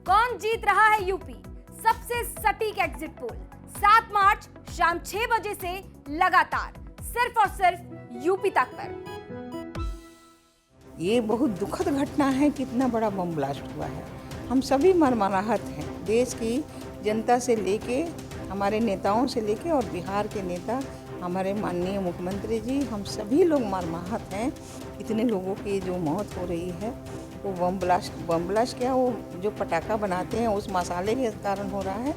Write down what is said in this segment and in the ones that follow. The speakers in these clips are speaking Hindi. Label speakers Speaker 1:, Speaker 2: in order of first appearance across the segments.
Speaker 1: कौन जीत रहा है यूपी? सबसे सटीक एग्जिट पोल 7 मार्च शाम 6 बजे से लगातार सिर्फ और सिर्फ यूपी तक पर।
Speaker 2: ये बहुत दुखद घटना है कि इतना बड़ा बम ब्लास्ट हुआ है। हम सभी मर्माहत हैं। देश की जनता से लेके हमारे नेताओं से लेके और बिहार के नेता हमारे माननीय मुख्यमंत्री जी, हम सभी लोग मर्माहत हैं। इतने लोगों की जो मौत हो रही है वो बम ब्लास्ट क्या, वो जो पटाखा बनाते हैं उस मसाले के कारण हो रहा है।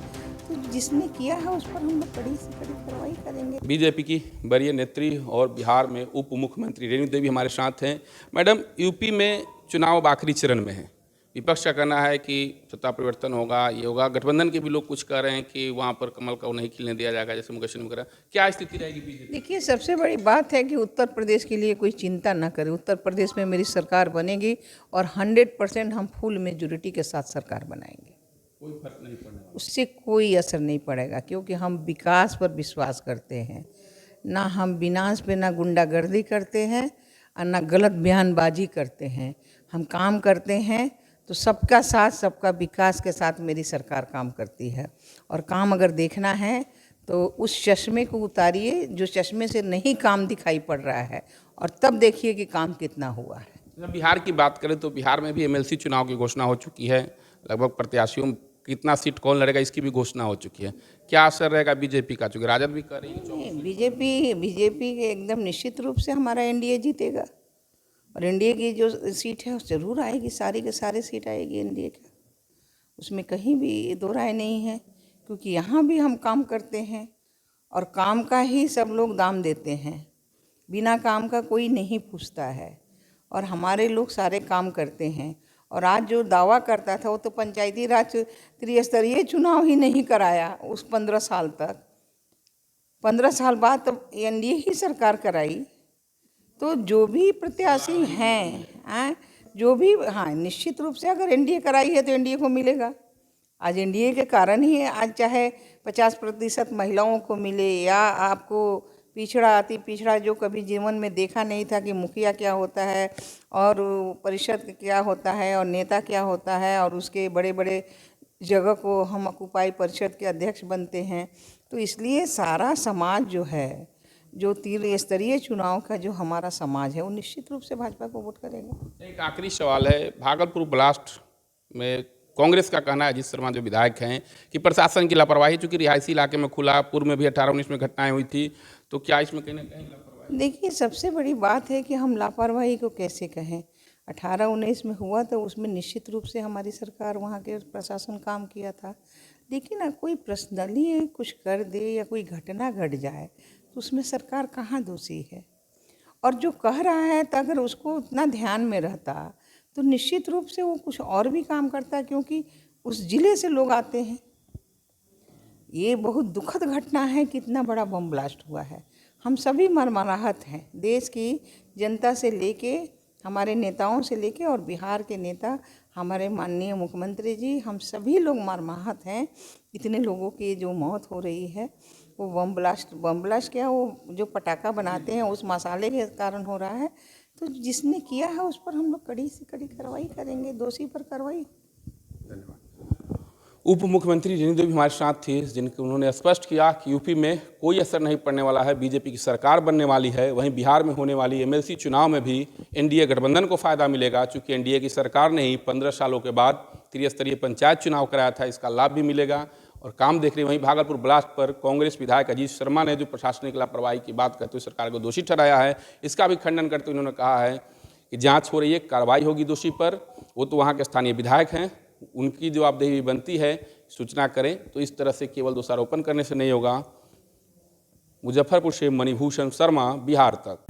Speaker 2: तो जिसने किया है उस पर हम लोग कड़ी से कड़ी कार्रवाई करेंगे।
Speaker 3: बीजेपी की वरीय नेत्री और बिहार में उप मुख्यमंत्री रेणु देवी हमारे साथ हैं। मैडम, यूपी में चुनाव आखिरी चरण में है। विपक्ष का कहना है कि सत्ता परिवर्तन होगा, ये होगा। गठबंधन के भी लोग कुछ कह रहे हैं कि वहाँ पर कमल को नहीं खिलने दिया जाएगा, जैसे मुकेश वगैरह। क्या स्थिति रहेगी बीजेपी?
Speaker 2: देखिए, सबसे बड़ी बात है कि उत्तर प्रदेश के लिए कोई चिंता ना करे। उत्तर प्रदेश में मेरी सरकार बनेगी और 100% हम फुल मेजोरिटी के साथ सरकार बनाएंगे।
Speaker 3: कोई फर्क नहीं पड़ेगा,
Speaker 2: उससे कोई असर नहीं पड़ेगा, क्योंकि हम विकास पर विश्वास करते हैं। ना हम विनाश पे ना गुंडागर्दी करते हैं और ना गलत बयानबाजी करते हैं। हम काम करते हैं तो सबका साथ सबका विकास के साथ मेरी सरकार काम करती है। और काम अगर देखना है तो उस चश्मे को उतारिए जो चश्मे से नहीं काम दिखाई पड़ रहा है, और तब देखिए कि काम कितना हुआ है।
Speaker 3: जब बिहार की बात करें तो बिहार में भी एमएलसी चुनाव की घोषणा हो चुकी है। लगभग प्रत्याशियों कितना सीट कौन लड़ेगा इसकी भी घोषणा हो चुकी है। क्या असर रहेगा बीजेपी का, चूँकि राजद भी कर रही है?
Speaker 2: बीजेपी के एकदम निश्चित रूप से हमारा एनडीए जीतेगा, और एनडीए की जो सीट है जरूर आएगी, सारी के सारे सीट आएगी एनडीए का। उसमें कहीं भी दो राय नहीं है, क्योंकि यहाँ भी हम काम करते हैं और काम का ही सब लोग दाम देते हैं। बिना काम का कोई नहीं पूछता है, और हमारे लोग सारे काम करते हैं। और आज जो दावा करता था वो तो पंचायती राज त्रिस्तरीय चुनाव ही नहीं कराया उस 15 साल तक। 15 साल बाद तो एनडीए ही सरकार कराई। तो जो भी प्रत्याशी हैं जो भी, हाँ, निश्चित रूप से अगर एनडीए कराई है तो एनडीए को मिलेगा। आज एनडीए के कारण ही आज चाहे 50% महिलाओं को मिले, या आपको पिछड़ा जो कभी जीवन में देखा नहीं था कि मुखिया क्या होता है और परिषद क्या होता है और नेता क्या होता है, और उसके बड़े बड़े जगह को हम ऑक्युपाई परिषद के अध्यक्ष बनते हैं। तो इसलिए सारा समाज जो है, जो त्रिस्तरीय चुनाव का जो हमारा समाज है, वो निश्चित रूप से भाजपा को वोट करेगा।
Speaker 3: एक आखिरी सवाल है। भागलपुर ब्लास्ट में कांग्रेस का कहना है, अजीत शर्मा जो विधायक हैं, कि प्रशासन की लापरवाही, चूंकि रिहायशी इलाके में खुला, पूर्व में भी 18-19 में घटनाएं हुई थी, तो क्या इसमें कहीं ना कहीं लापरवाही?
Speaker 2: देखिए, सबसे बड़ी बात है कि हम लापरवाही को कैसे कहें। 18-19 में हुआ तो उसमें निश्चित रूप से हमारी सरकार, वहाँ के प्रशासन काम किया था। लेकिन ना कोई पर्सनली कुछ कर दे या कोई घटना घट जाए तो उसमें सरकार कहाँ दोषी है। और जो कह रहा है तो अगर उसको उतना ध्यान में रहता तो निश्चित रूप से वो कुछ और भी काम करता, क्योंकि उस जिले से लोग आते हैं। ये बहुत दुखद घटना है कि इतना बड़ा बम ब्लास्ट हुआ है। हम सभी मर्माहत हैं। देश की जनता से लेके हमारे नेताओं से लेके और बिहार के नेता हमारे माननीय मुख्यमंत्री जी, हम सभी लोग मर्माहत हैं। इतने लोगों की जो मौत हो रही है वो बम ब्लास्ट क्या, वो जो पटाखा बनाते हैं उस मसाले के कारण हो रहा है। तो जिसने किया है उस पर हम लोग कड़ी से कड़ी कार्रवाई करेंगे, दोषी पर कार्रवाई।
Speaker 3: उप मुख्यमंत्री रेणु देवी हमारे साथ थी, जिनके उन्होंने स्पष्ट किया कि यूपी में कोई असर नहीं पड़ने वाला है, बीजेपी की सरकार बनने वाली है। वहीं बिहार में होने वाली एमएलसी चुनाव में भी एनडीए गठबंधन को फायदा मिलेगा, चूंकि एनडीए की सरकार ने ही 15 सालों के बाद त्रिस्तरीय पंचायत चुनाव कराया था, इसका लाभ भी मिलेगा। और काम देख रहे वहीं भागलपुर ब्लास्ट पर कांग्रेस विधायक अजीत शर्मा ने जो प्रशासनिक लापरवाही की बात करते हुए सरकार को दोषी ठहराया है, इसका भी खंडन करते हुए उन्होंने कहा है कि जांच हो रही है, कार्रवाई होगी दोषी पर। वो तो वहाँ के स्थानीय विधायक हैं, उनकी जवाबदेही बनती है, सूचना करें। तो इस तरह से केवल दोषारोपण करने से नहीं होगा। मुजफ्फरपुर से मणिभूषण शर्मा, बिहार तक।